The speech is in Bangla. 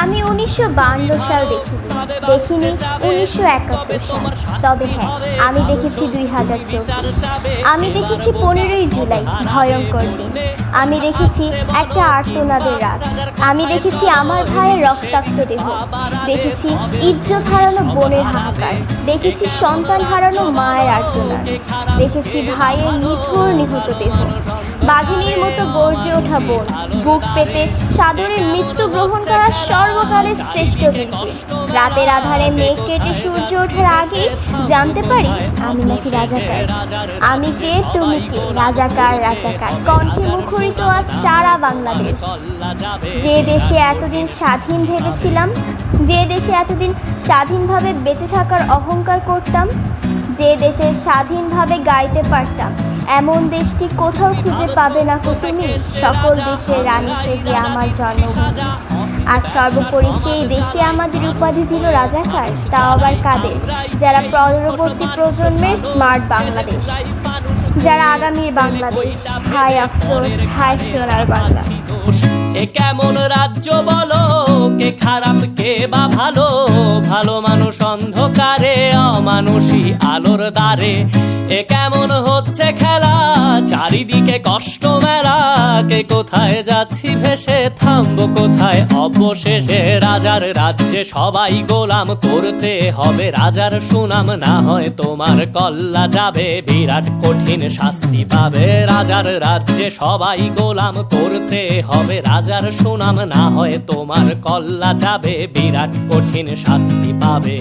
আমি 1952 সাল দেখিনি 1971 সাল। তবে হ্যাঁ, আমি দেখেছি 2024। আমি দেখেছি 15ই জুলাই, ভয়ঙ্কর দিন। আমি দেখেছি একটা আর্তনাদের রাত। আমি দেখেছি আমার ভাইয়ের রক্তাক্ত দেহ। দেখেছি ইজ্জত হারানো বোনের হাহাকার। দেখেছি সন্তান হারানো মায়ের আর্তনাদ। দেখেছি ভাইয়ের নিথর নিহত দেহ। বাঘিনীর মতো গর্জে ওঠা বোন, বুক পেতে সাদরে মৃত্যু গ্রহণ করা সর্বকালের শ্রেষ্ঠ বীরকে। রাতের আধারে মেঘ কেটে সূর্য ওঠার আগেই জানতে পারি আমি নাকি রাজাকার। আমি কে, তুমি কে? রাজাকার, রাজাকার কণ্ঠে মুখরিত আজ সারা বাংলাদেশ। যে দেশে এতদিন স্বাধীন ভেবেছিলাম, যে দেশে এতদিন স্বাধীনভাবে বেঁচে থাকার অহংকার করতাম, যে দেশে স্বাধীনভাবে গাইতে পারতাম, এমন দেশটি কোথাও খুঁজে পাবে না কো তুমি। সকল দেশের রানী সেজে আমার জন্মভূমি। আর সর্বোপরি সেই দেশে আমাদের উপাধি দিল রাজাকার। তাও আবার কাদের? যারা পরবর্তী প্রজন্মের স্মার্ট বাংলাদেশ, যারা আগামীর বাংলাদেশ। হায় আফসোস, হায় সোনার বাংলা। এ কেমন রাজ্য বলো, কে খারাপ কে বা ভালো? ভালো মানুষ অন্ধকারে, অমানুষী আলোর দ্বারে। এ কেমন হচ্ছে খেলা, চারিদিকে কষ্ট মেলা। কে কোথায় যাচ্ছি ভেসে, থামবো কোথায় অবশেষে? রাজার রাজ্যে সবাই গোলাম, করতে হবে রাজার সুনাম। না হয় তোমার কল্লা যাবে, বিরাট কঠিন শাস্তি পাবে। রাজার রাজ্যে সবাই গোলাম, করতে হবে রাজার সুনাম। না হয় তোমার কল্লা যাবে, বিরাট কঠিন শাস্তি পাবে।